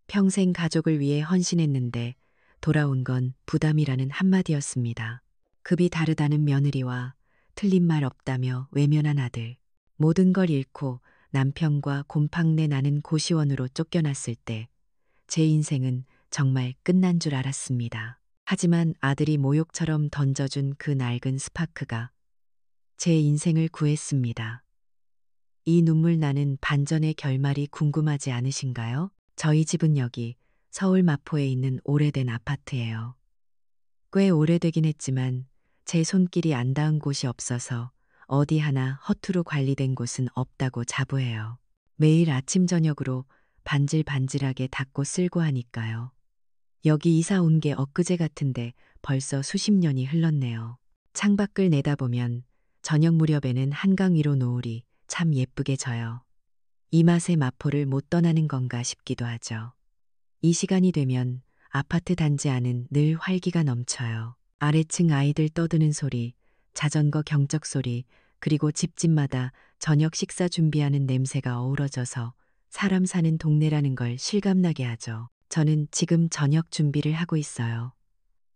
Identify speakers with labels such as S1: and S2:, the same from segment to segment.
S1: 평생 가족을 위해 헌신했는데 돌아온 건 부담이라는 한마디였습니다. 급이 다르다는 며느리와 틀린 말 없다며 외면한 아들. 모든 걸 잃고 남편과 곰팡내 나는 고시원으로 쫓겨났을 때 제 인생은 정말 끝난 줄 알았습니다. 하지만 아들이 모욕처럼 던져준 그 낡은 스파크가 제 인생을 구했습니다. 이 눈물 나는 반전의 결말이 궁금하지 않으신가요? 저희 집은 여기 서울 마포에 있는 오래된 아파트예요. 꽤 오래되긴 했지만 제 손길이 안 닿은 곳이 없어서 어디 하나 허투루 관리된 곳은 없다고 자부해요. 매일 아침 저녁으로 반질반질하게 닦고 쓸고 하니까요. 여기 이사 온 게 엊그제 같은데 벌써 수십 년이 흘렀네요. 창밖을 내다보면 저녁 무렵에는 한강 위로 노을이 참 예쁘게 져요. 이 맛에 마포를 못 떠나는 건가 싶기도 하죠. 이 시간이 되면 아파트 단지 안은 늘 활기가 넘쳐요. 아래층 아이들 떠드는 소리, 자전거 경적 소리, 그리고 집집마다 저녁 식사 준비하는 냄새가 어우러져서 사람 사는 동네라는 걸 실감나게 하죠. 저는 지금 저녁 준비를 하고 있어요.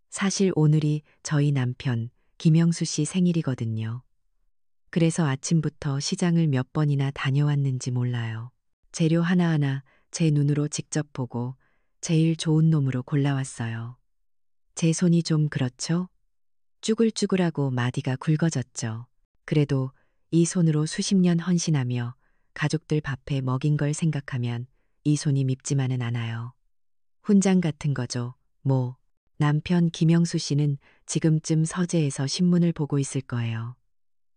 S1: 사실 오늘이 저희 남편 김영수 씨 생일이거든요. 그래서 아침부터 시장을 몇 번이나 다녀왔는지 몰라요. 재료 하나하나 제 눈으로 직접 보고 제일 좋은 놈으로 골라왔어요. 제 손이 좀 그렇죠? 쭈글쭈글하고 마디가 굵어졌죠. 그래도 이 손으로 수십 년 헌신하며 가족들 밥해 먹인 걸 생각하면 이 손이 밉지만은 않아요. 훈장 같은 거죠. 뭐. 남편 김영수 씨는 지금쯤 서재에서 신문을 보고 있을 거예요.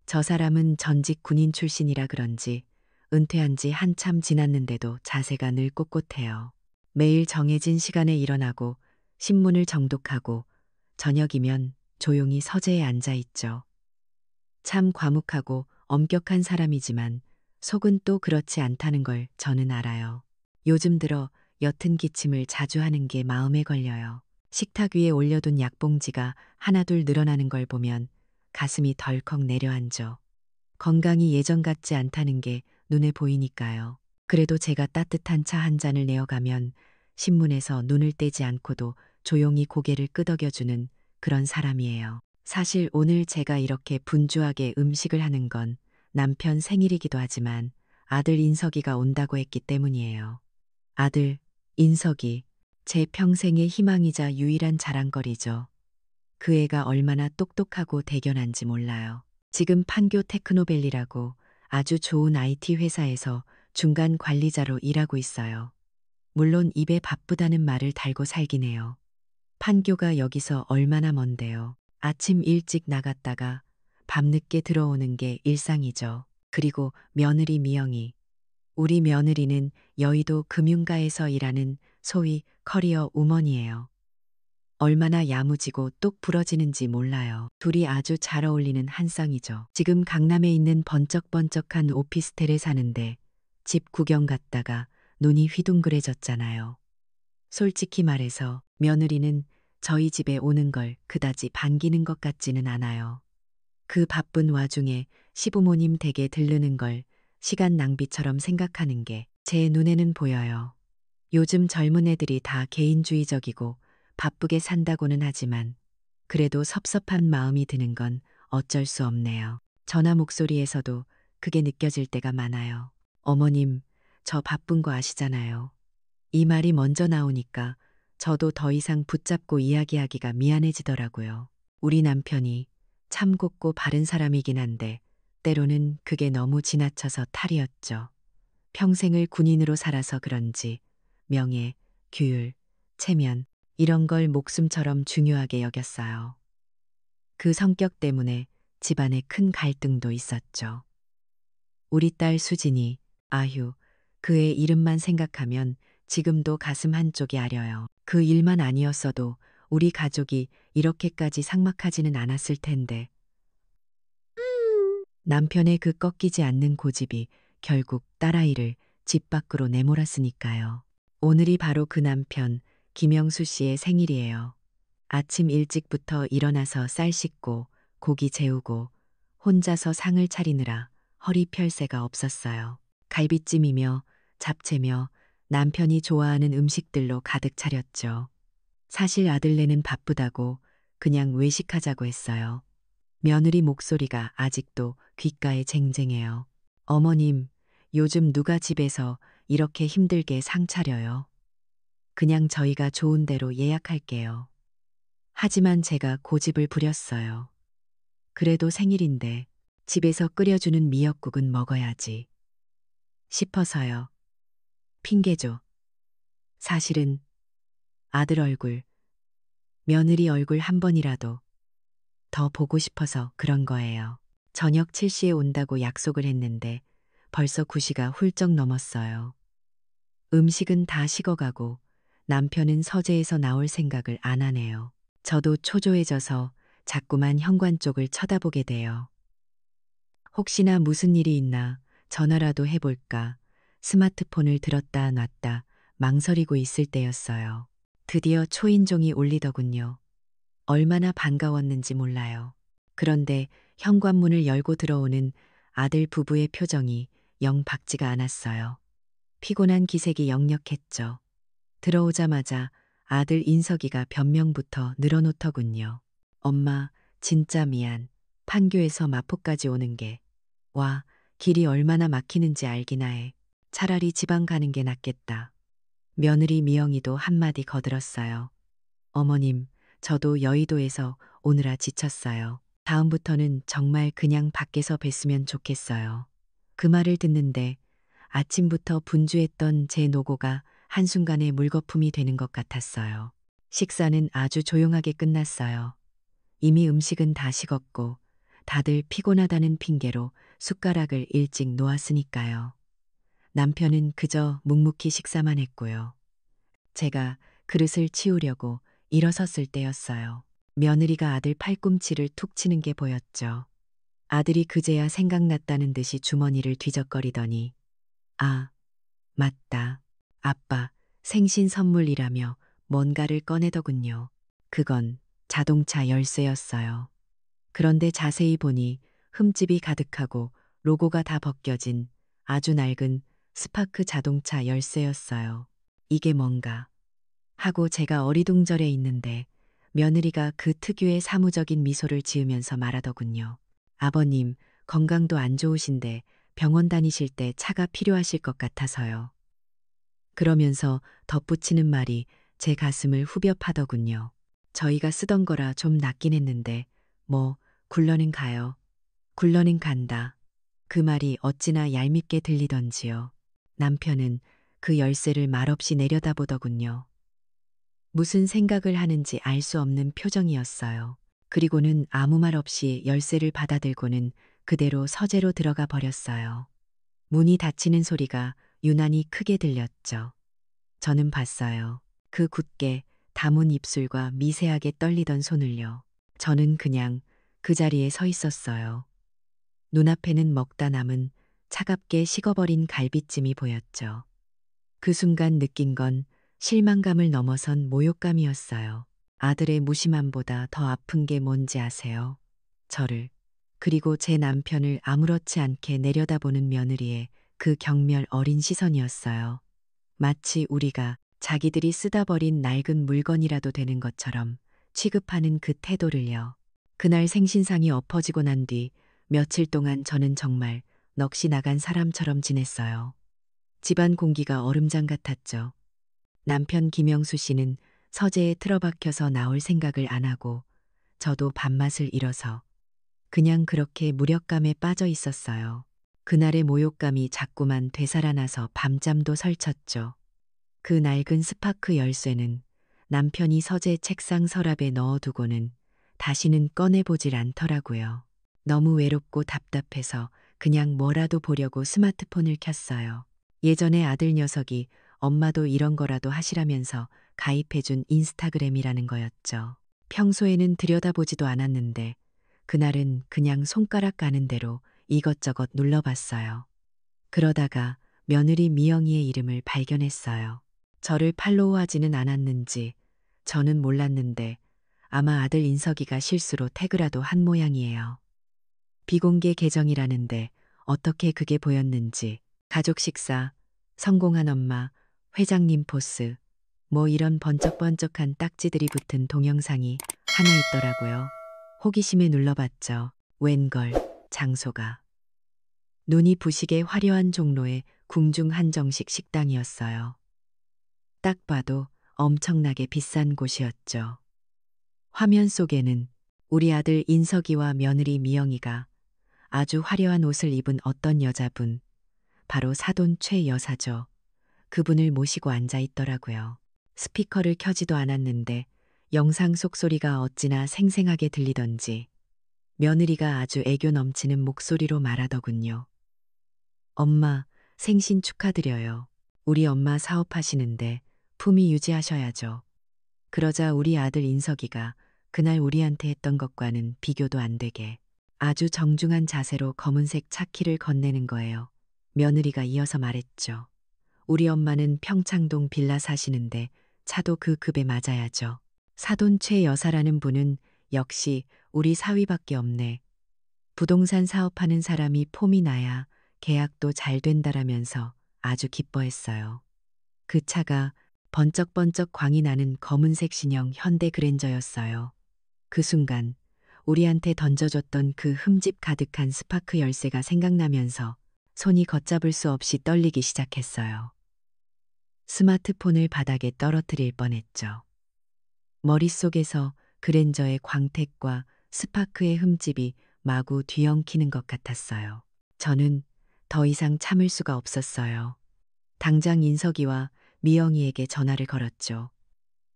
S1: 저 사람은 전직 군인 출신이라 그런지 은퇴한 지 한참 지났는데도 자세가 늘 꼿꼿해요. 매일 정해진 시간에 일어나고 신문을 정독하고 저녁이면 조용히 서재에 앉아 있죠. 참 과묵하고 엄격한 사람이지만 속은 또 그렇지 않다는 걸 저는 알아요. 요즘 들어 옅은 기침을 자주 하는 게 마음에 걸려요. 식탁 위에 올려둔 약봉지가 하나둘 늘어나는 걸 보면 가슴이 덜컥 내려앉죠. 건강이 예전 같지 않다는 게 눈에 보이니까요. 그래도 제가 따뜻한 차 한 잔을 내어가면 신문에서 눈을 떼지 않고도 조용히 고개를 끄덕여주는 그런 사람이에요. 사실 오늘 제가 이렇게 분주하게 음식을 하는 건 남편 생일이기도 하지만 아들 인석이가 온다고 했기 때문이에요. 아들, 인석이 제 평생의 희망이자 유일한 자랑거리죠. 그 애가 얼마나 똑똑하고 대견한지 몰라요. 지금 판교 테크노밸리라고 아주 좋은 IT 회사에서 중간 관리자로 일하고 있어요. 물론 입에 바쁘다는 말을 달고 살긴 해요. 판교가 여기서 얼마나 먼데요. 아침 일찍 나갔다가 밤늦게 들어오는 게 일상이죠. 그리고 며느리 미영이. 우리 며느리는 여의도 금융가에서 일하는 소위 커리어 우먼이에요. 얼마나 야무지고 똑 부러지는지 몰라요. 둘이 아주 잘 어울리는 한 쌍이죠. 지금 강남에 있는 번쩍번쩍한 오피스텔에 사는데 집 구경 갔다가 눈이 휘둥그레졌잖아요. 솔직히 말해서 며느리는 저희 집에 오는 걸 그다지 반기는 것 같지는 않아요. 그 바쁜 와중에 시부모님 댁에 들르는 걸 시간 낭비처럼 생각하는 게 제 눈에는 보여요. 요즘 젊은 애들이 다 개인주의적이고 바쁘게 산다고는 하지만 그래도 섭섭한 마음이 드는 건 어쩔 수 없네요. 전화 목소리에서도 그게 느껴질 때가 많아요. 어머님, 저 바쁜 거 아시잖아요. 이 말이 먼저 나오니까 저도 더 이상 붙잡고 이야기하기가 미안해지더라고요. 우리 남편이 참 곱고 바른 사람이긴 한데 때로는 그게 너무 지나쳐서 탈이었죠. 평생을 군인으로 살아서 그런지 명예, 규율, 체면 이런 걸 목숨처럼 중요하게 여겼어요. 그 성격 때문에 집안에 큰 갈등도 있었죠. 우리 딸 수진이, 아휴, 그의 이름만 생각하면 지금도 가슴 한쪽이 아려요. 그 일만 아니었어도 우리 가족이 이렇게까지 삭막하지는 않았을 텐데. 남편의 그 꺾이지 않는 고집이 결국 딸아이를 집 밖으로 내몰았으니까요. 오늘이 바로 그 남편 김영수 씨의 생일이에요. 아침 일찍부터 일어나서 쌀 씻고 고기 재우고 혼자서 상을 차리느라 허리 펼 새가 없었어요. 갈비찜이며 잡채며 남편이 좋아하는 음식들로 가득 차렸죠. 사실 아들네는 바쁘다고 그냥 외식하자고 했어요. 며느리 목소리가 아직도 귓가에 쟁쟁해요. 어머님, 요즘 누가 집에서 이렇게 힘들게 상 차려요? 그냥 저희가 좋은 대로 예약할게요. 하지만 제가 고집을 부렸어요. 그래도 생일인데 집에서 끓여주는 미역국은 먹어야지 싶어서요. 핑계죠. 사실은 아들 얼굴, 며느리 얼굴 한 번이라도 더 보고 싶어서 그런 거예요. 저녁 7시에 온다고 약속을 했는데 벌써 9시가 훌쩍 넘었어요. 음식은 다 식어가고 남편은 서재에서 나올 생각을 안 하네요. 저도 초조해져서 자꾸만 현관 쪽을 쳐다보게 돼요. 혹시나 무슨 일이 있나 전화라도 해볼까 스마트폰을 들었다 놨다 망설이고 있을 때였어요. 드디어 초인종이 울리더군요. 얼마나 반가웠는지 몰라요. 그런데 현관문을 열고 들어오는 아들 부부의 표정이 영 밝지가 않았어요. 피곤한 기색이 역력했죠. 들어오자마자 아들 인석이가 변명부터 늘어놓더군요. 엄마, 진짜 미안. 판교에서 마포까지 오는 게. 와, 길이 얼마나 막히는지 알기나 해. 차라리 지방 가는 게 낫겠다. 며느리 미영이도 한마디 거들었어요. 어머님, 저도 여의도에서 오느라 지쳤어요. 다음부터는 정말 그냥 밖에서 뵀으면 좋겠어요. 그 말을 듣는데 아침부터 분주했던 제 노고가 한순간에 물거품이 되는 것 같았어요. 식사는 아주 조용하게 끝났어요. 이미 음식은 다 식었고 다들 피곤하다는 핑계로 숟가락을 일찍 놓았으니까요. 남편은 그저 묵묵히 식사만 했고요. 제가 그릇을 치우려고 일어섰을 때였어요. 며느리가 아들 팔꿈치를 툭 치는 게 보였죠. 아들이 그제야 생각났다는 듯이 주머니를 뒤적거리더니 아, 맞다. 아빠, 생신 선물이라며 뭔가를 꺼내더군요. 그건 자동차 열쇠였어요. 그런데 자세히 보니 흠집이 가득하고 로고가 다 벗겨진 아주 낡은 스파크 자동차 열쇠였어요. 이게 뭔가 하고 제가 어리둥절해 있는데 며느리가 그 특유의 사무적인 미소를 지으면서 말하더군요. 아버님, 건강도 안 좋으신데 병원 다니실 때 차가 필요하실 것 같아서요. 그러면서 덧붙이는 말이 제 가슴을 후벼 파더군요. 저희가 쓰던 거라 좀 낫긴 했는데 뭐 굴러는 가요. 굴러는 간다. 그 말이 어찌나 얄밉게 들리던지요. 남편은 그 열쇠를 말없이 내려다보더군요. 무슨 생각을 하는지 알 수 없는 표정이었어요. 그리고는 아무 말 없이 열쇠를 받아들고는 그대로 서재로 들어가 버렸어요. 문이 닫히는 소리가 유난히 크게 들렸죠. 저는 봤어요. 그 굳게 다문 입술과 미세하게 떨리던 손을요. 저는 그냥 그 자리에 서 있었어요. 눈앞에는 먹다 남은 차갑게 식어버린 갈비찜이 보였죠. 그 순간 느낀 건 실망감을 넘어선 모욕감이었어요. 아들의 무심함보다 더 아픈 게 뭔지 아세요? 저를, 그리고 제 남편을 아무렇지 않게 내려다보는 며느리의 그 경멸 어린 시선이었어요. 마치 우리가 자기들이 쓰다 버린 낡은 물건이라도 되는 것처럼 취급하는 그 태도를요. 그날 생신상이 엎어지고 난 뒤 며칠 동안 저는 정말 넋이 나간 사람처럼 지냈어요. 집안 공기가 얼음장 같았죠. 남편 김영수 씨는 서재에 틀어박혀서 나올 생각을 안 하고 저도 밥맛을 잃어서 그냥 그렇게 무력감에 빠져 있었어요. 그날의 모욕감이 자꾸만 되살아나서 밤잠도 설쳤죠. 그 낡은 스파크 열쇠는 남편이 서재 책상 서랍에 넣어두고는 다시는 꺼내보질 않더라고요. 너무 외롭고 답답해서 그냥 뭐라도 보려고 스마트폰을 켰어요. 예전에 아들 녀석이 엄마도 이런 거라도 하시라면서 가입해준 인스타그램이라는 거였죠. 평소에는 들여다보지도 않았는데 그날은 그냥 손가락 가는 대로 이것저것 눌러봤어요. 그러다가 며느리 미영이의 이름을 발견했어요. 저를 팔로우하지는 않았는지 저는 몰랐는데 아마 아들 인석이가 실수로 태그라도 한 모양이에요. 비공개 계정이라는데 어떻게 그게 보였는지 가족 식사, 성공한 엄마, 회장님 포스, 뭐 이런 번쩍번쩍한 딱지들이 붙은 동영상이 하나 있더라고요. 호기심에 눌러봤죠. 웬걸, 장소가. 눈이 부시게 화려한 종로의 궁중 한정식 식당이었어요. 딱 봐도 엄청나게 비싼 곳이었죠. 화면 속에는 우리 아들 인석이와 며느리 미영이가 아주 화려한 옷을 입은 어떤 여자분, 바로 사돈 최 여사죠. 그분을 모시고 앉아 있더라고요. 스피커를 켜지도 않았는데 영상 속 소리가 어찌나 생생하게 들리던지 며느리가 아주 애교 넘치는 목소리로 말하더군요. 엄마, 생신 축하드려요. 우리 엄마 사업하시는데 품위 유지하셔야죠. 그러자 우리 아들 인석이가 그날 우리한테 했던 것과는 비교도 안 되게 아주 정중한 자세로 검은색 차키를 건네는 거예요. 며느리가 이어서 말했죠. 우리 엄마는 평창동 빌라 사시는데 차도 그 급에 맞아야죠. 사돈 최 여사라는 분은 역시 우리 사위밖에 없네. 부동산 사업하는 사람이 폼이 나야 계약도 잘 된다라면서 아주 기뻐했어요. 그 차가 번쩍번쩍 광이 나는 검은색 신형 현대 그랜저였어요. 그 순간 우리한테 던져줬던 그 흠집 가득한 스파크 열쇠가 생각나면서 손이 걷잡을 수 없이 떨리기 시작했어요. 스마트폰을 바닥에 떨어뜨릴 뻔했죠. 머릿속에서 그랜저의 광택과 스파크의 흠집이 마구 뒤엉키는 것 같았어요. 저는 더 이상 참을 수가 없었어요. 당장 인석이와 미영이에게 전화를 걸었죠.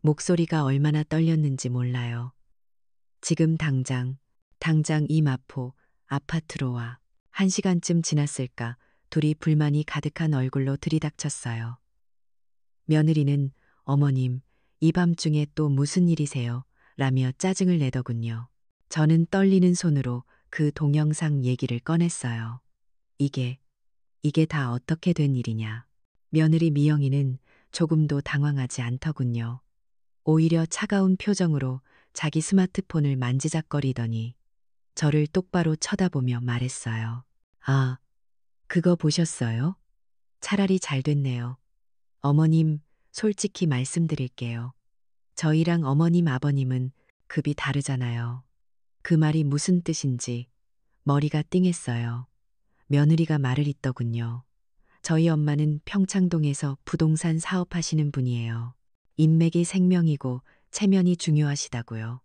S1: 목소리가 얼마나 떨렸는지 몰라요. 지금 당장 이 마포 아파트로 와. 1시간쯤 지났을까 둘이 불만이 가득한 얼굴로 들이닥쳤어요. 며느리는 어머님, 이 밤중에 또 무슨 일이세요? 라며 짜증을 내더군요. 저는 떨리는 손으로 그 동영상 얘기를 꺼냈어요. 이게 다 어떻게 된 일이냐. 며느리 미영이는 조금도 당황하지 않더군요. 오히려 차가운 표정으로 자기 스마트폰을 만지작거리더니 저를 똑바로 쳐다보며 말했어요. 아, 그거 보셨어요? 차라리 잘 됐네요. 어머님, 솔직히 말씀드릴게요. 저희랑 어머님, 아버님은 급이 다르잖아요. 그 말이 무슨 뜻인지 머리가 띵했어요. 며느리가 말을 잇더군요. 저희 엄마는 평창동에서 부동산 사업하시는 분이에요. 인맥이 생명이고 체면이 중요하시다고요.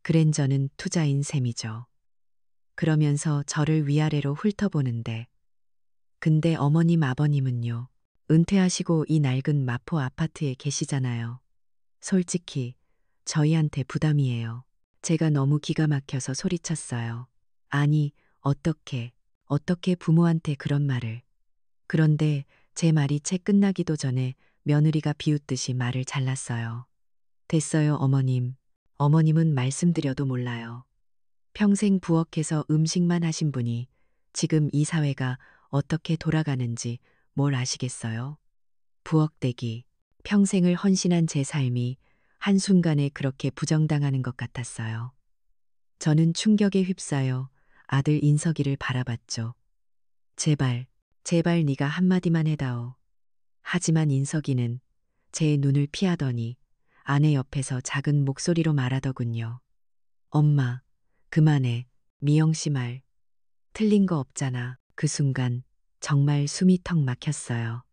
S1: 그랜저는 투자인 셈이죠. 그러면서 저를 위아래로 훑어보는데 근데 어머님 아버님은요. 은퇴하시고 이 낡은 마포 아파트에 계시잖아요. 솔직히 저희한테 부담이에요. 제가 너무 기가 막혀서 소리쳤어요. 아니, 어떻게 부모한테 그런 말을. 그런데 제 말이 채 끝나기도 전에 며느리가 비웃듯이 말을 잘랐어요. 됐어요, 어머님. 어머님은 말씀드려도 몰라요. 평생 부엌에서 음식만 하신 분이 지금 이 사회가 어떻게 돌아가는지 뭘 아시겠어요? 부엌대기, 평생을 헌신한 제 삶이 한순간에 그렇게 부정당하는 것 같았어요. 저는 충격에 휩싸여 아들 인석이를 바라봤죠. 제발 네가 한마디만 해다오. 하지만 인석이는 제 눈을 피하더니 아내 옆에서 작은 목소리로 말하더군요. 엄마, 그만해. 미영 씨 말. 틀린 거 없잖아. 그 순간 정말 숨이 턱 막혔어요.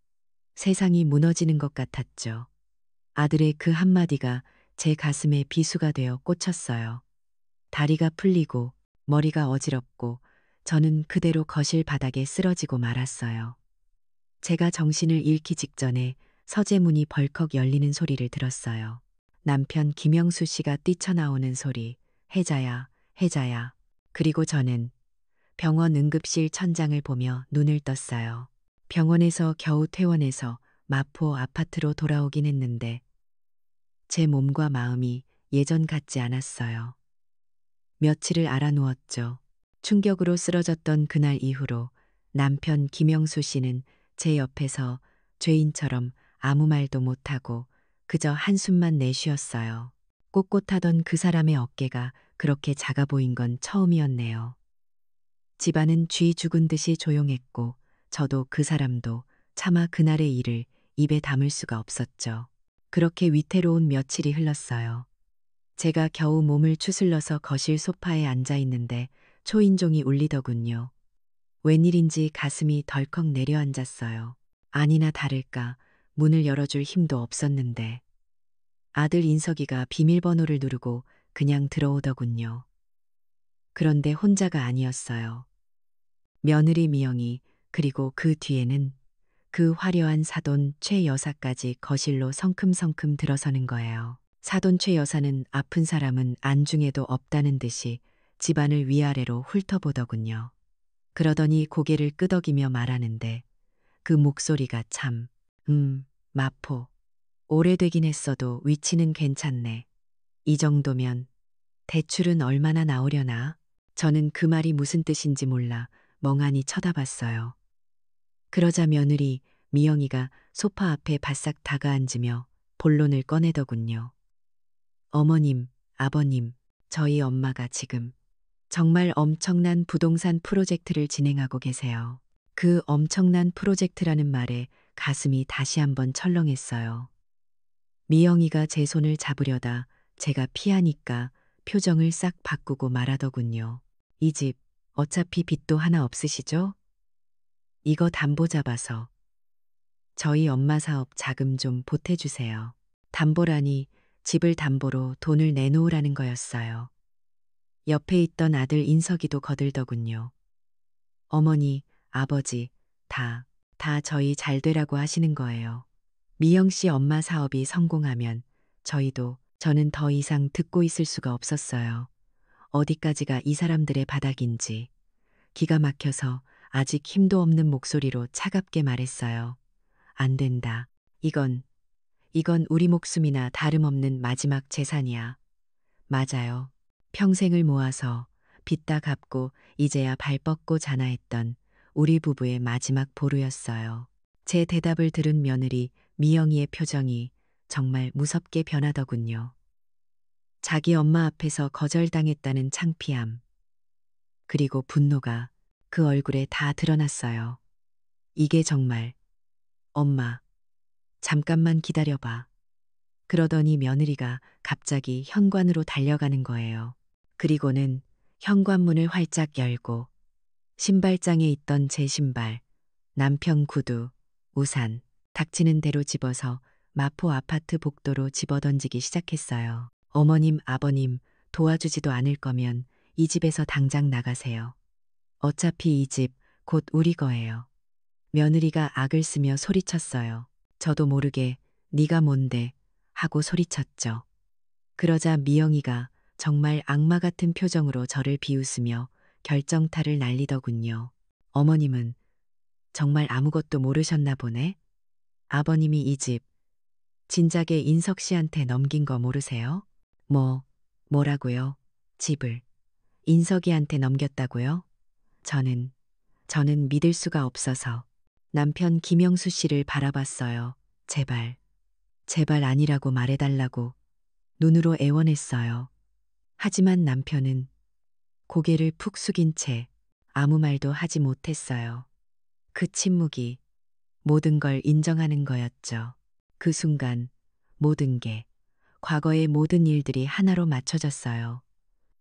S1: 세상이 무너지는 것 같았죠. 아들의 그 한마디가 제 가슴에 비수가 되어 꽂혔어요. 다리가 풀리고 머리가 어지럽고 저는 그대로 거실 바닥에 쓰러지고 말았어요. 제가 정신을 잃기 직전에 서재문이 벌컥 열리는 소리를 들었어요. 남편 김영수 씨가 뛰쳐나오는 소리. 혜자야, 혜자야. 그리고 저는 병원 응급실 천장을 보며 눈을 떴어요. 병원에서 겨우 퇴원해서 마포 아파트로 돌아오긴 했는데 제 몸과 마음이 예전 같지 않았어요. 며칠을 알아누웠죠. 충격으로 쓰러졌던 그날 이후로 남편 김영수 씨는 제 옆에서 죄인처럼 아무 말도 못하고 그저 한숨만 내쉬었어요. 꼿꼿하던 그 사람의 어깨가 그렇게 작아 보인 건 처음이었네요. 집안은 쥐 죽은 듯이 조용했고 저도 그 사람도 차마 그날의 일을 입에 담을 수가 없었죠. 그렇게 위태로운 며칠이 흘렀어요. 제가 겨우 몸을 추슬러서 거실 소파에 앉아 있는데 초인종이 울리더군요. 웬일인지 가슴이 덜컥 내려앉았어요. 아니나 다를까 문을 열어줄 힘도 없었는데 아들 인석이가 비밀번호를 누르고 그냥 들어오더군요. 그런데 혼자가 아니었어요. 며느리 미영이, 그리고 그 뒤에는 그 화려한 사돈 최 여사까지 거실로 성큼성큼 들어서는 거예요. 사돈 최 여사는 아픈 사람은 안중에도 없다는 듯이 집안을 위아래로 훑어보더군요. 그러더니 고개를 끄덕이며 말하는데 그 목소리가 참, 마포. 오래되긴 했어도 위치는 괜찮네. 이 정도면 대출은 얼마나 나오려나? 저는 그 말이 무슨 뜻인지 몰라 멍하니 쳐다봤어요. 그러자 며느리 미영이가 소파 앞에 바싹 다가앉으며 본론을 꺼내더군요. 어머님, 아버님, 저희 엄마가 지금 정말 엄청난 부동산 프로젝트를 진행하고 계세요. 그 엄청난 프로젝트라는 말에 가슴이 다시 한번 철렁했어요. 미영이가 제 손을 잡으려다 제가 피하니까 표정을 싹 바꾸고 말하더군요. 이 집 어차피 빚도 하나 없으시죠? 이거 담보 잡아서 저희 엄마 사업 자금 좀 보태주세요. 담보라니 집을 담보로 돈을 내놓으라는 거였어요. 옆에 있던 아들 인석이도 거들더군요. 어머니, 아버지, 다 저희 잘 되라고 하시는 거예요. 미영 씨 엄마 사업이 성공하면 저는 더 이상 듣고 있을 수가 없었어요. 어디까지가 이 사람들의 바닥인지. 기가 막혀서 아직 힘도 없는 목소리로 차갑게 말했어요. 안 된다. 이건 우리 목숨이나 다름없는 마지막 재산이야. 맞아요. 평생을 모아서 빚 다 갚고 이제야 발 뻗고 자나했던 우리 부부의 마지막 보루였어요. 제 대답을 들은 며느리 미영이의 표정이 정말 무섭게 변하더군요. 자기 엄마 앞에서 거절당했다는 창피함, 그리고 분노가 그 얼굴에 다 드러났어요. 이게 정말, 엄마, 잠깐만 기다려봐. 그러더니 며느리가 갑자기 현관으로 달려가는 거예요. 그리고는 현관문을 활짝 열고 신발장에 있던 제 신발, 남편 구두, 우산, 닥치는 대로 집어서 마포 아파트 복도로 집어던지기 시작했어요. 어머님, 아버님, 도와주지도 않을 거면 이 집에서 당장 나가세요. 어차피 이 집 곧 우리 거예요. 며느리가 악을 쓰며 소리쳤어요. 저도 모르게 네가 뭔데 하고 소리쳤죠. 그러자 미영이가 정말 악마 같은 표정으로 저를 비웃으며 결정타를 날리더군요. 어머님은 정말 아무것도 모르셨나 보네. 아버님이 이 집 진작에 인석 씨한테 넘긴 거 모르세요? 뭐라고요? 집을 인석이한테 넘겼다고요? 저는 믿을 수가 없어서 남편 김영수 씨를 바라봤어요. 제발 아니라고 말해달라고 눈으로 애원했어요. 하지만 남편은 고개를 푹 숙인 채 아무 말도 하지 못했어요. 그 침묵이 모든 걸 인정하는 거였죠. 그 순간 모든 게, 과거의 모든 일들이 하나로 맞춰졌어요.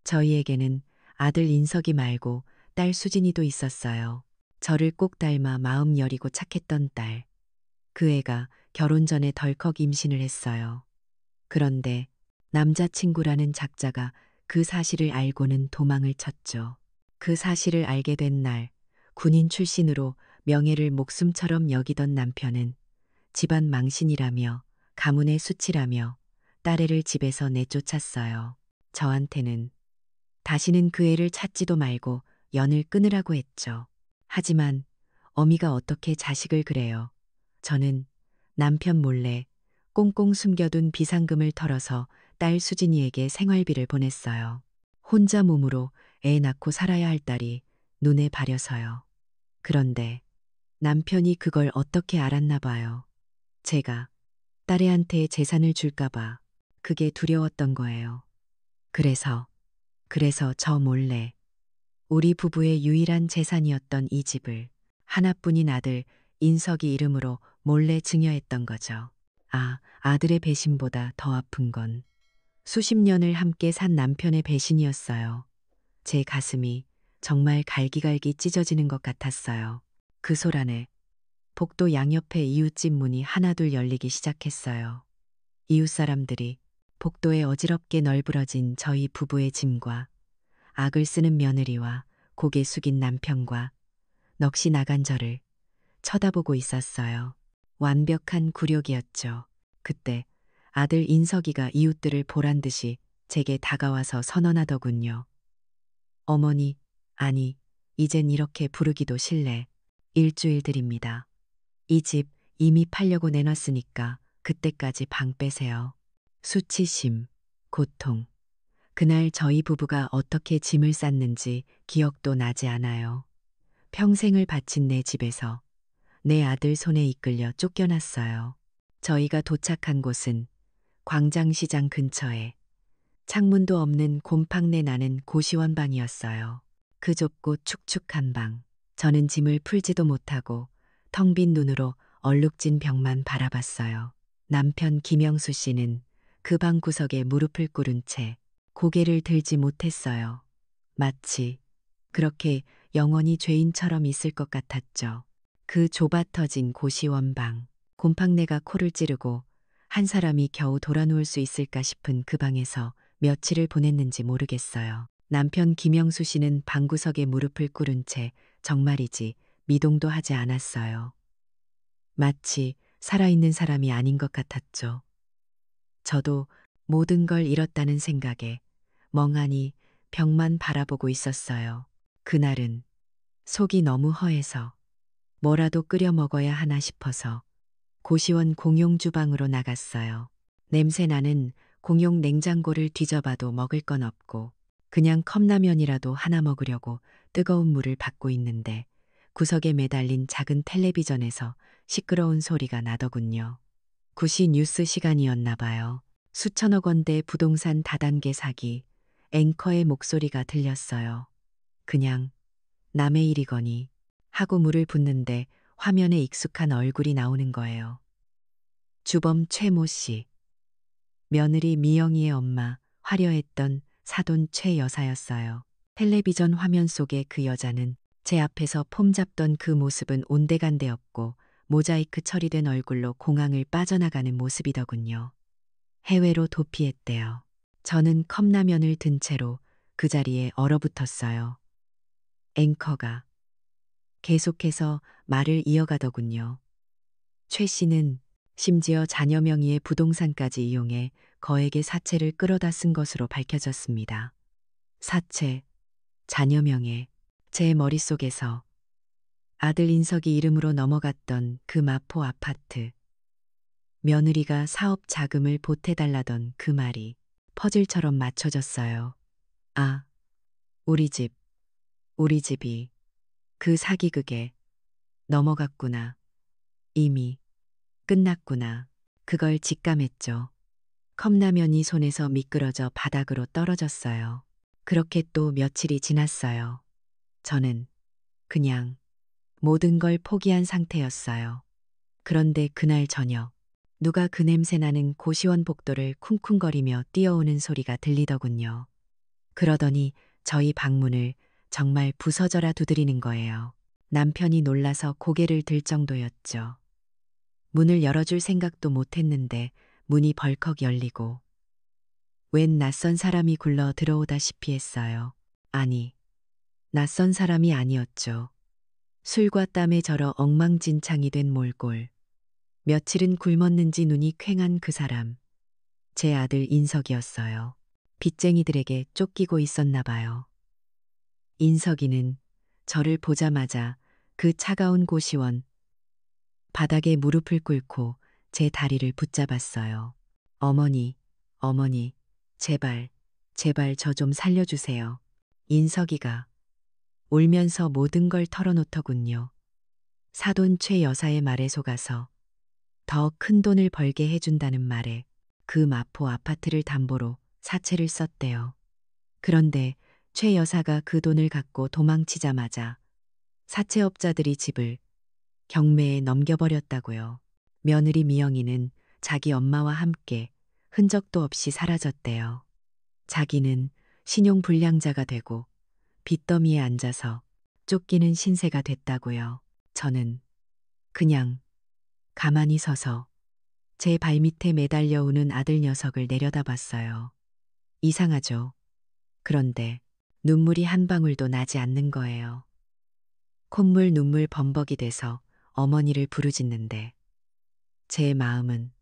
S1: 저희에게는 아들 인석이 말고 딸 수진이도 있었어요. 저를 꼭 닮아 마음 여리고 착했던 딸. 그 애가 결혼 전에 덜컥 임신을 했어요. 그런데 남자친구라는 작자가 그 사실을 알고는 도망을 쳤죠. 그 사실을 알게 된 날, 군인 출신으로 명예를 목숨처럼 여기던 남편은 집안 망신이라며 가문의 수치라며 딸애를 집에서 내쫓았어요. 저한테는 다시는 그 애를 찾지도 말고 연을 끊으라고 했죠. 하지만 어미가 어떻게 자식을 그래요. 저는 남편 몰래 꽁꽁 숨겨둔 비상금을 털어서 딸 수진이에게 생활비를 보냈어요. 혼자 몸으로 애 낳고 살아야 할 딸이 눈에 바려서요. 그런데 남편이 그걸 어떻게 알았나 봐요. 제가 딸애한테 재산을 줄까봐 그게 두려웠던 거예요. 그래서 저 몰래 우리 부부의 유일한 재산이었던 이 집을 하나뿐인 아들 인석이 이름으로 몰래 증여했던 거죠. 아, 아들의 배신보다 더 아픈 건 수십 년을 함께 산 남편의 배신이었어요. 제 가슴이 정말 갈기갈기 찢어지는 것 같았어요. 그 소란에 복도 양옆에 이웃집 문이 하나둘 열리기 시작했어요. 이웃 사람들이 복도에 어지럽게 널브러진 저희 부부의 짐과 악을 쓰는 며느리와 고개 숙인 남편과 넋이 나간 저를 쳐다보고 있었어요. 완벽한 굴욕이었죠. 그때 아들 인석이가 이웃들을 보란 듯이 제게 다가와서 선언하더군요. 어머니, 아니, 이젠 이렇게 부르기도 실례. 일주일 드립니다. 이 집 이미 팔려고 내놨으니까 그때까지 방 빼세요. 수치심, 고통. 그날 저희 부부가 어떻게 짐을 쌌는지 기억도 나지 않아요. 평생을 바친 내 집에서 내 아들 손에 이끌려 쫓겨났어요. 저희가 도착한 곳은 광장시장 근처에 창문도 없는 곰팡내 나는 고시원 방이었어요. 그 좁고 축축한 방. 저는 짐을 풀지도 못하고 텅 빈 눈으로 얼룩진 벽만 바라봤어요. 남편 김영수 씨는 그 방 구석에 무릎을 꿇은 채 고개를 들지 못했어요. 마치 그렇게 영원히 죄인처럼 있을 것 같았죠. 그 좁아터진 고시원 방. 곰팡내가 코를 찌르고 한 사람이 겨우 돌아누울 수 있을까 싶은 그 방에서 며칠을 보냈는지 모르겠어요. 남편 김영수 씨는 방구석에 무릎을 꿇은 채 정말이지 미동도 하지 않았어요. 마치 살아있는 사람이 아닌 것 같았죠. 저도 모든 걸 잃었다는 생각에 멍하니 벽만 바라보고 있었어요. 그날은 속이 너무 허해서 뭐라도 끓여 먹어야 하나 싶어서 고시원 공용 주방으로 나갔어요. 냄새나는 공용 냉장고를 뒤져봐도 먹을 건 없고 그냥 컵라면이라도 하나 먹으려고 뜨거운 물을 받고 있는데 구석에 매달린 작은 텔레비전에서 시끄러운 소리가 나더군요. 9시 뉴스 시간이었나 봐요. 수천억 원대 부동산 다단계 사기, 앵커의 목소리가 들렸어요. 그냥 남의 일이거니 하고 물을 붓는데 화면에 익숙한 얼굴이 나오는 거예요. 주범 최모 씨. 며느리 미영이의 엄마, 화려했던 사돈 최 여사였어요. 텔레비전 화면 속의 그 여자는 제 앞에서 폼 잡던 그 모습은 온데간데없고 모자이크 처리된 얼굴로 공항을 빠져나가는 모습이더군요. 해외로 도피했대요. 저는 컵라면을 든 채로 그 자리에 얼어붙었어요. 앵커가 계속해서 말을 이어가더군요. 최 씨는 심지어 자녀 명의의 부동산까지 이용해 거액의 사채를 끌어다 쓴 것으로 밝혀졌습니다. 사채, 자녀 명예, 제 머릿속에서 아들 인석이 이름으로 넘어갔던 그 마포 아파트, 며느리가 사업 자금을 보태달라던 그 말이 퍼즐처럼 맞춰졌어요. 아, 우리 집, 우리 집이 그 사기극에 넘어갔구나. 이미 끝났구나. 그걸 직감했죠. 컵라면이 손에서 미끄러져 바닥으로 떨어졌어요. 그렇게 또 며칠이 지났어요. 저는 그냥 모든 걸 포기한 상태였어요. 그런데 그날 저녁, 누가 그 냄새나는 고시원 복도를 쿵쿵거리며 뛰어오는 소리가 들리더군요. 그러더니 저희 방문을 정말 부서져라 두드리는 거예요. 남편이 놀라서 고개를 들 정도였죠. 문을 열어줄 생각도 못했는데 문이 벌컥 열리고 웬 낯선 사람이 굴러 들어오다시피 했어요. 아니, 낯선 사람이 아니었죠. 술과 땀에 절어 엉망진창이 된 몰골. 며칠은 굶었는지 눈이 퀭한 그 사람. 제 아들 인석이었어요. 빚쟁이들에게 쫓기고 있었나 봐요. 인석이는 저를 보자마자 그 차가운 고시원 바닥에 무릎을 꿇고 제 다리를 붙잡았어요. 어머니, 어머니, 제발, 제발 저 좀 살려주세요. 인석이가 울면서 모든 걸 털어놓더군요. 사돈 최 여사의 말에 속아서 더 큰 돈을 벌게 해준다는 말에 그 마포 아파트를 담보로 사채를 썼대요. 그런데 최 여사가 그 돈을 갖고 도망치자마자 사채업자들이 집을 경매에 넘겨버렸다고요. 며느리 미영이는 자기 엄마와 함께 흔적도 없이 사라졌대요. 자기는 신용불량자가 되고 빚더미에 앉아서 쫓기는 신세가 됐다고요. 저는 그냥 가만히 서서 제 발밑에 매달려 오는 아들 녀석을 내려다봤어요. 이상하죠. 그런데 눈물이 한 방울도 나지 않는 거예요. 콧물 눈물 범벅이 돼서 어머니를 부르짖는데 제 마음은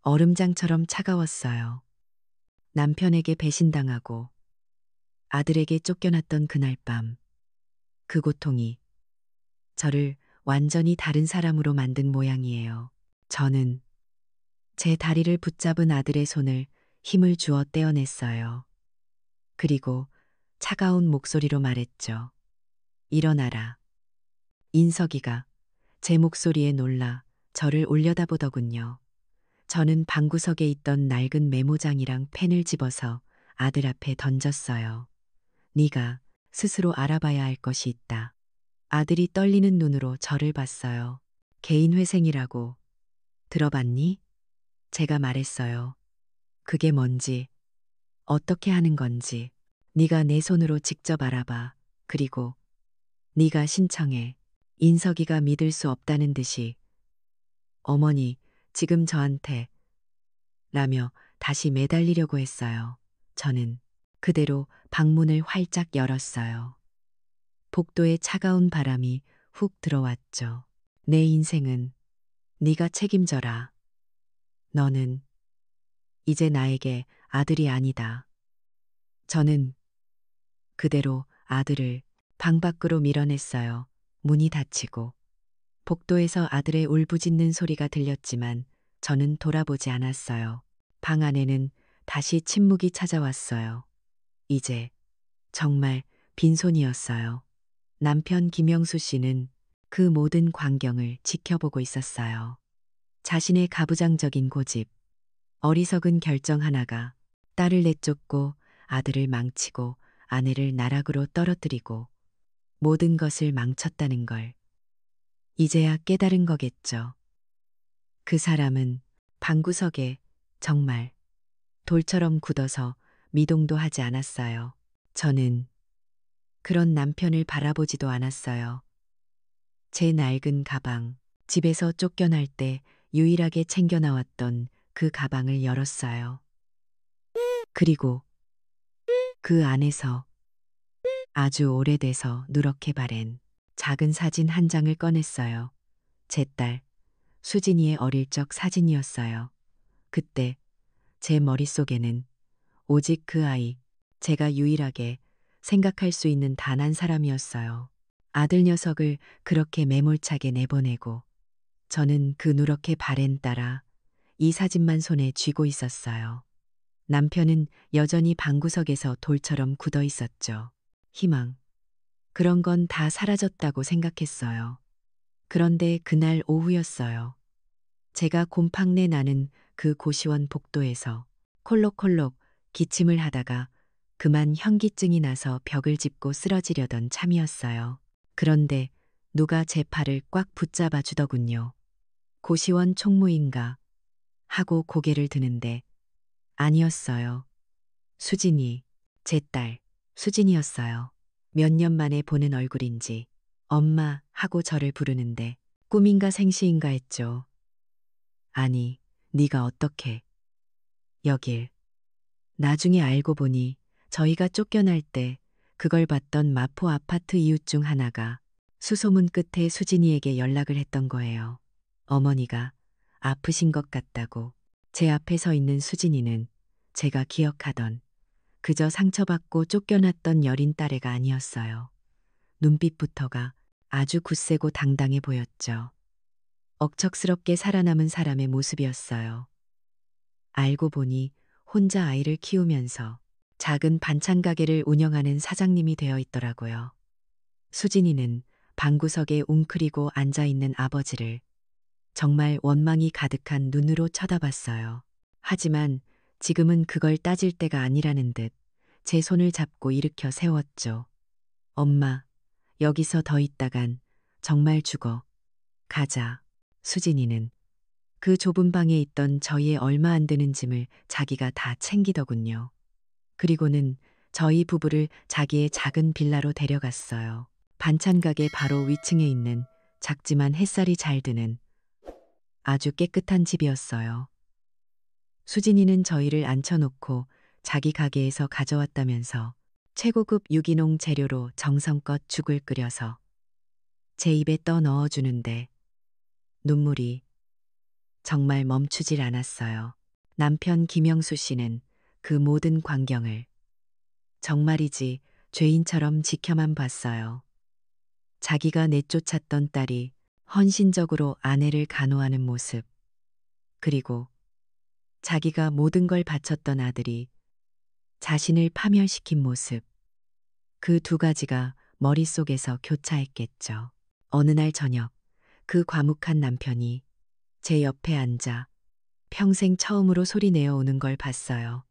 S1: 얼음장처럼 차가웠어요. 남편에게 배신당하고 아들에게 쫓겨났던 그날 밤, 그 고통이 저를 완전히 다른 사람으로 만든 모양이에요. 저는 제 다리를 붙잡은 아들의 손을 힘을 주어 떼어냈어요. 그리고 차가운 목소리로 말했죠. 일어나라. 인석이가 제 목소리에 놀라 저를 올려다보더군요. 저는 방구석에 있던 낡은 메모장이랑 펜을 집어서 아들 앞에 던졌어요. 네가 스스로 알아봐야 할 것이 있다. 아들이 떨리는 눈으로 저를 봤어요. 개인회생이라고 들어봤니? 제가 말했어요. 그게 뭔지, 어떻게 하는 건지, 네가 내 손으로 직접 알아봐. 그리고 네가 신청해. 인석이가 믿을 수 없다는 듯이 어머니, 지금 저한테 라며 다시 매달리려고 했어요. 저는 그대로 방문을 활짝 열었어요. 복도에 차가운 바람이 훅 들어왔죠. 내 인생은 네가 책임져라. 너는 이제 나에게 아들이 아니다. 저는 그대로 아들을 방 밖으로 밀어냈어요. 문이 닫히고 복도에서 아들의 울부짖는 소리가 들렸지만 저는 돌아보지 않았어요. 방 안에는 다시 침묵이 찾아왔어요. 이제 정말 빈손이었어요. 남편 김영수 씨는 그 모든 광경을 지켜보고 있었어요. 자신의 가부장적인 고집, 어리석은 결정 하나가 딸을 내쫓고 아들을 망치고 아내를 나락으로 떨어뜨리고 모든 것을 망쳤다는 걸 이제야 깨달은 거겠죠. 그 사람은 방구석에 정말 돌처럼 굳어서 미동도 하지 않았어요. 저는 그런 남편을 바라보지도 않았어요. 제 낡은 가방, 집에서 쫓겨날 때 유일하게 챙겨 나왔던 그 가방을 열었어요. 그리고 그 안에서 아주 오래돼서 누렇게 바랜 작은 사진 한 장을 꺼냈어요. 제 딸, 수진이의 어릴 적 사진이었어요. 그때 제 머릿속에는 오직 그 아이, 제가 유일하게 생각할 수 있는 단 한 사람이었어요. 아들 녀석을 그렇게 매몰차게 내보내고 저는 그 누렇게 바랜 딸아 이 사진만 손에 쥐고 있었어요. 남편은 여전히 방구석에서 돌처럼 굳어 있었죠. 희망. 그런 건 다 사라졌다고 생각했어요. 그런데 그날 오후였어요. 제가 곰팡내 나는 그 고시원 복도에서 콜록콜록 기침을 하다가 그만 현기증이 나서 벽을 짚고 쓰러지려던 참이었어요. 그런데 누가 제 팔을 꽉 붙잡아 주더군요. 고시원 총무인가 하고 고개를 드는데 아니었어요. 수진이, 제 딸, 수진이었어요. 몇 년 만에 보는 얼굴인지 엄마 하고 저를 부르는데 꿈인가 생시인가 했죠. 아니, 네가 어떻게 여길. 나중에 알고 보니 저희가 쫓겨날 때 그걸 봤던 마포 아파트 이웃 중 하나가 수소문 끝에 수진이에게 연락을 했던 거예요. 어머니가 아프신 것 같다고. 제 앞에 서 있는 수진이는 제가 기억하던 그저 상처받고 쫓겨났던 여린 딸애가 아니었어요. 눈빛부터가 아주 굳세고 당당해 보였죠. 억척스럽게 살아남은 사람의 모습이었어요. 알고 보니 혼자 아이를 키우면서 작은 반찬 가게를 운영하는 사장님이 되어 있더라고요. 수진이는 방구석에 웅크리고 앉아있는 아버지를 정말 원망이 가득한 눈으로 쳐다봤어요. 하지만 지금은 그걸 따질 때가 아니라는 듯 제 손을 잡고 일으켜 세웠죠. 엄마, 여기서 더 있다간 정말 죽어. 가자. 수진이는 그 좁은 방에 있던 저희의 얼마 안 되는 짐을 자기가 다 챙기더군요. 그리고는 저희 부부를 자기의 작은 빌라로 데려갔어요. 반찬 가게 바로 위층에 있는 작지만 햇살이 잘 드는 아주 깨끗한 집이었어요. 수진이는 저희를 앉혀놓고 자기 가게에서 가져왔다면서 최고급 유기농 재료로 정성껏 죽을 끓여서 제 입에 떠 넣어주는데 눈물이 정말 멈추질 않았어요. 남편 김영수 씨는 그 모든 광경을 정말이지 죄인처럼 지켜만 봤어요. 자기가 내쫓았던 딸이 헌신적으로 아내를 간호하는 모습, 그리고 자기가 모든 걸 바쳤던 아들이 자신을 파멸시킨 모습, 그 두 가지가 머릿속에서 교차했겠죠. 어느 날 저녁, 그 과묵한 남편이 제 옆에 앉아 평생 처음으로 소리 내어 오는 걸 봤어요.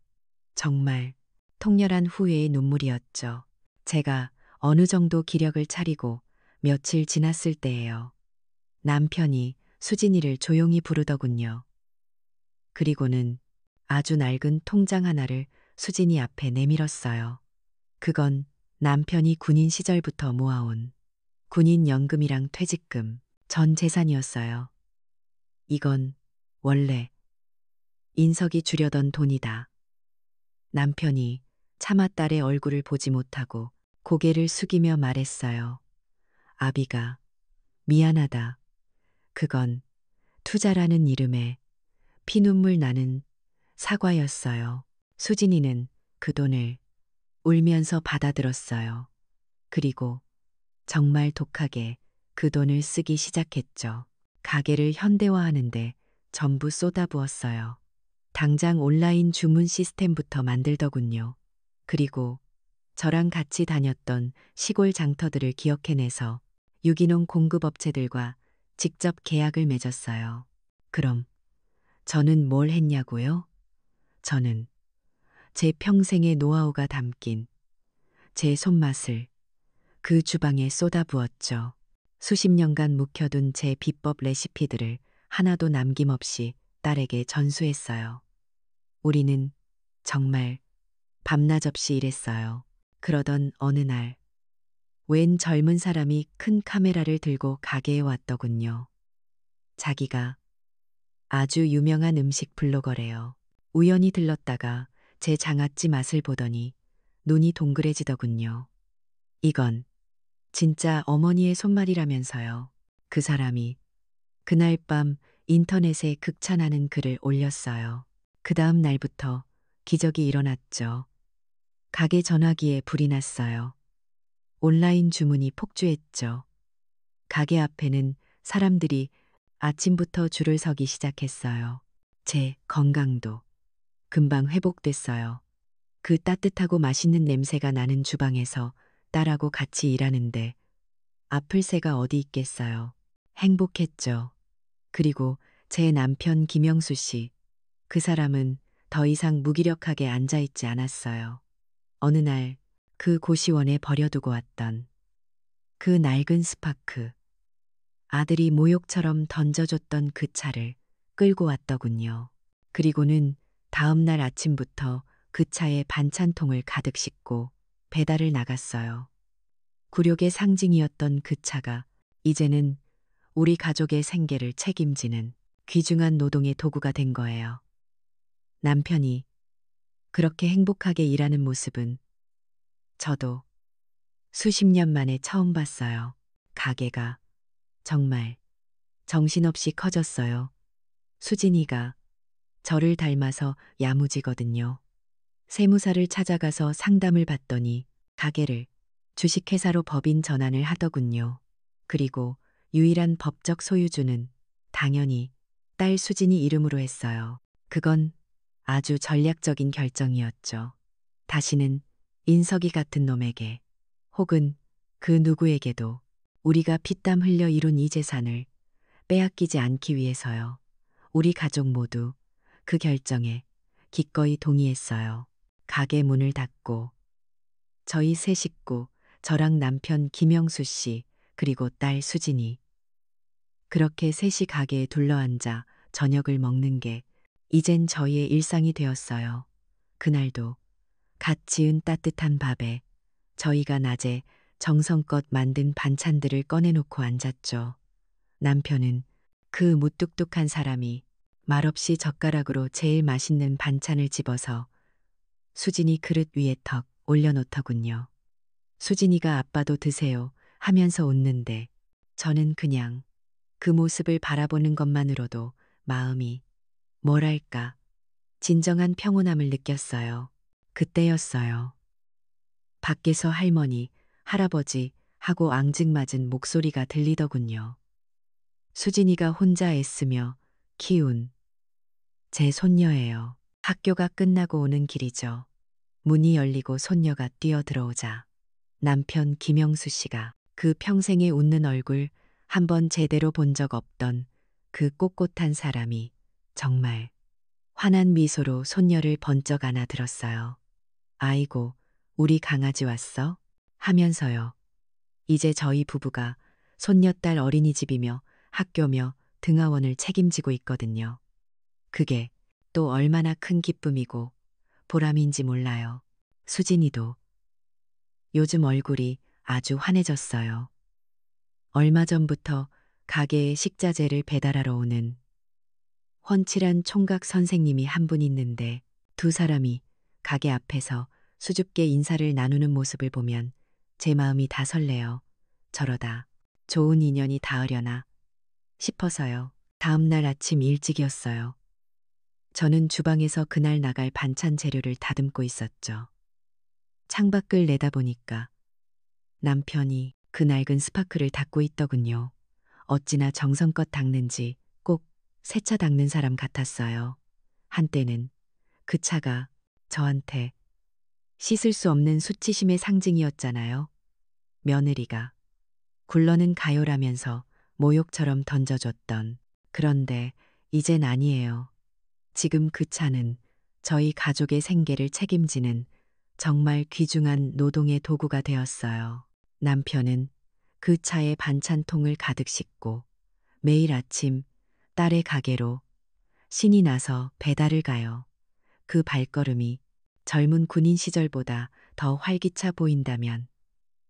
S1: 정말 통렬한 후회의 눈물이었죠. 제가 어느 정도 기력을 차리고 며칠 지났을 때예요. 남편이 수진이를 조용히 부르더군요. 그리고는 아주 낡은 통장 하나를 수진이 앞에 내밀었어요. 그건 남편이 군인 시절부터 모아온 군인 연금이랑 퇴직금, 전 재산이었어요. 이건 원래 인석이 주려던 돈이다. 남편이 차마 딸의 얼굴을 보지 못하고 고개를 숙이며 말했어요. 아비가 미안하다. 그건 투자라는 이름에 피눈물 나는 사과였어요. 수진이는 그 돈을 울면서 받아들었어요. 그리고 정말 독하게 그 돈을 쓰기 시작했죠. 가게를 현대화하는데 전부 쏟아부었어요. 당장 온라인 주문 시스템부터 만들더군요. 그리고 저랑 같이 다녔던 시골 장터들을 기억해내서 유기농 공급업체들과 직접 계약을 맺었어요. 그럼 저는 뭘 했냐고요? 저는 제 평생의 노하우가 담긴 제 손맛을 그 주방에 쏟아부었죠. 수십 년간 묵혀둔 제 비법 레시피들을 하나도 남김없이 딸에게 전수했어요. 우리는 정말 밤낮 없이 일했어요. 그러던 어느 날, 웬 젊은 사람이 큰 카메라를 들고 가게에 왔더군요. 자기가 아주 유명한 음식 블로거래요. 우연히 들렀다가 제 장아찌 맛을 보더니 눈이 동그래지더군요. 이건 진짜 어머니의 손말이라면서요. 그 사람이 그날 밤 인터넷에 극찬하는 글을 올렸어요. 그 다음 날부터 기적이 일어났죠. 가게 전화기에 불이 났어요. 온라인 주문이 폭주했죠. 가게 앞에는 사람들이 아침부터 줄을 서기 시작했어요. 제 건강도 금방 회복됐어요. 그 따뜻하고 맛있는 냄새가 나는 주방에서 딸하고 같이 일하는데 아플 새가 어디 있겠어요. 행복했죠. 그리고 제 남편 김영수 씨, 그 사람은 더 이상 무기력하게 앉아있지 않았어요. 어느 날 그 고시원에 버려두고 왔던 그 낡은 스파크, 아들이 모욕처럼 던져줬던 그 차를 끌고 왔더군요. 그리고는 다음 날 아침부터 그 차에 반찬통을 가득 싣고 배달을 나갔어요. 굴욕의 상징이었던 그 차가 이제는 우리 가족의 생계를 책임지는 귀중한 노동의 도구가 된 거예요. 남편이 그렇게 행복하게 일하는 모습은 저도 수십 년 만에 처음 봤어요. 가게가 정말 정신없이 커졌어요. 수진이가 저를 닮아서 야무지거든요. 세무사를 찾아가서 상담을 받더니 가게를 주식회사로 법인 전환을 하더군요. 그리고 유일한 법적 소유주는 당연히 딸 수진이 이름으로 했어요. 그건 아주 전략적인 결정이었죠. 다시는 인석이 같은 놈에게 혹은 그 누구에게도 우리가 피땀 흘려 이룬 이 재산을 빼앗기지 않기 위해서요. 우리 가족 모두 그 결정에 기꺼이 동의했어요. 가게 문을 닫고 저희 세 식구, 저랑 남편 김영수 씨, 그리고 딸 수진이 그렇게 셋이 가게에 둘러앉아 저녁을 먹는 게 이젠 저희의 일상이 되었어요. 그날도 갓 지은 따뜻한 밥에 저희가 낮에 정성껏 만든 반찬들을 꺼내놓고 앉았죠. 남편은 그 무뚝뚝한 사람이 말없이 젓가락으로 제일 맛있는 반찬을 집어서 수진이 그릇 위에 턱 올려놓더군요. 수진이가 아빠도 드세요 하면서 웃는데 저는 그냥 그 모습을 바라보는 것만으로도 마음이 뭐랄까 진정한 평온함을 느꼈어요. 그때였어요. 밖에서 할머니, 할아버지 하고 앙증맞은 목소리가 들리더군요. 수진이가 혼자 애쓰며 키운 제 손녀예요. 학교가 끝나고 오는 길이죠. 문이 열리고 손녀가 뛰어 들어오자 남편 김영수 씨가 그 평생에 웃는 얼굴 한번 제대로 본 적 없던 그 꼿꼿한 사람이 정말 환한 미소로 손녀를 번쩍 안아들었어요. 아이고, 우리 강아지 왔어? 하면서요. 이제 저희 부부가 손녀딸 어린이집이며 학교며 등하원을 책임지고 있거든요. 그게 또 얼마나 큰 기쁨이고 보람인지 몰라요. 수진이도 요즘 얼굴이 아주 환해졌어요. 얼마 전부터 가게에 식자재를 배달하러 오는 훤칠한 총각 선생님이 한 분 있는데 두 사람이 가게 앞에서 수줍게 인사를 나누는 모습을 보면 제 마음이 다 설레요. 저러다 좋은 인연이 닿으려나 싶어서요. 다음 날 아침 일찍이었어요. 저는 주방에서 그날 나갈 반찬 재료를 다듬고 있었죠. 창밖을 내다보니까 남편이 그 낡은 스파크를 닦고 있더군요. 어찌나 정성껏 닦는지 꼭 새 차 닦는 사람 같았어요. 한때는 그 차가 저한테 씻을 수 없는 수치심의 상징이었잖아요. 며느리가 굴러는 가요라면서 모욕처럼 던져줬던. 그런데 이젠 아니에요. 지금 그 차는 저희 가족의 생계를 책임지는 정말 귀중한 노동의 도구가 되었어요. 남편은 그 차에 반찬통을 가득 싣고 매일 아침 딸의 가게로 신이 나서 배달을 가요. 그 발걸음이 젊은 군인 시절보다 더 활기차 보인다면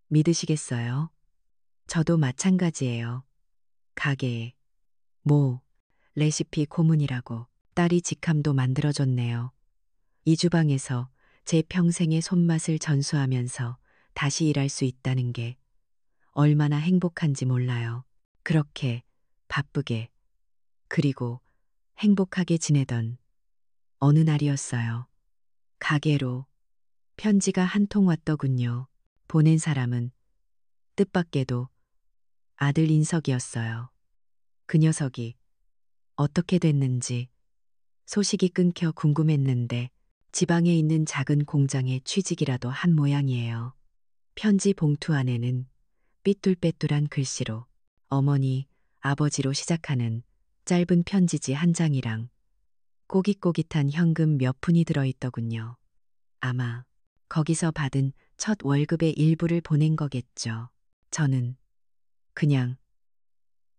S1: 믿으시겠어요? 저도 마찬가지예요. 가게에 레시피 고문이라고 딸이 직함도 만들어줬네요. 이 주방에서 제 평생의 손맛을 전수하면서 다시 일할 수 있다는 게 얼마나 행복한지 몰라요. 그렇게 바쁘게 그리고 행복하게 지내던 어느 날이었어요. 가게로 편지가 한 통 왔더군요. 보낸 사람은 뜻밖에도 아들 인석이었어요. 그 녀석이 어떻게 됐는지 소식이 끊겨 궁금했는데 지방에 있는 작은 공장에 취직이라도 한 모양이에요. 편지 봉투 안에는 삐뚤빼뚤한 글씨로 어머니, 아버지로 시작하는 짧은 편지지 한 장이랑 꼬깃꼬깃한 현금 몇 푼이 들어있더군요. 아마 거기서 받은 첫 월급의 일부를 보낸 거겠죠. 저는 그냥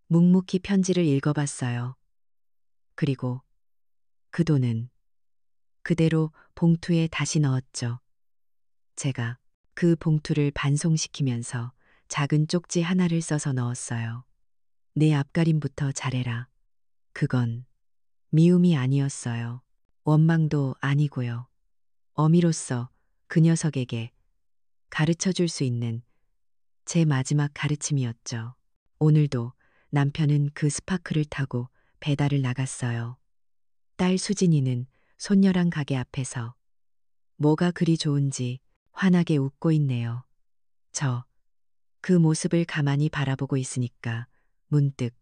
S1: 묵묵히 편지를 읽어봤어요. 그리고 그 돈은 그대로 봉투에 다시 넣었죠. 제가 그 봉투를 반송시키면서 작은 쪽지 하나를 써서 넣었어요. 내 앞가림부터 잘해라. 그건 미움이 아니었어요. 원망도 아니고요. 어미로서 그 녀석에게 가르쳐 줄 수 있는 제 마지막 가르침이었죠. 오늘도 남편은 그 스파크를 타고 배달을 나갔어요. 딸 수진이는 손녀랑 가게 앞에서 뭐가 그리 좋은지 환하게 웃고 있네요. 저 그 모습을 가만히 바라보고 있으니까 문득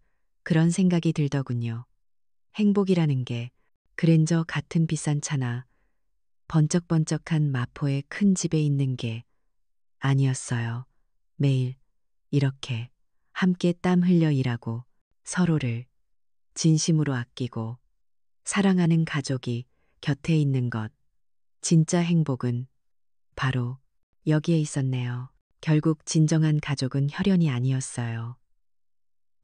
S1: 그런 생각이 들더군요. 행복이라는 게 그랜저 같은 비싼 차나 번쩍번쩍한 마포의 큰 집에 있는 게 아니었어요. 매일 이렇게 함께 땀 흘려 일하고 서로를 진심으로 아끼고 사랑하는 가족이 곁에 있는 것. 진짜 행복은 바로 여기에 있었네요. 결국 진정한 가족은 혈연이 아니었어요.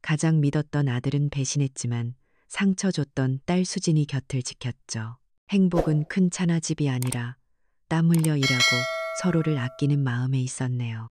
S1: 가장 믿었던 아들은 배신했지만 상처 줬던 딸 수진이 곁을 지켰죠. 행복은 큰 차나 집이 아니라 땀 흘려 일하고 서로를 아끼는 마음에 있었네요.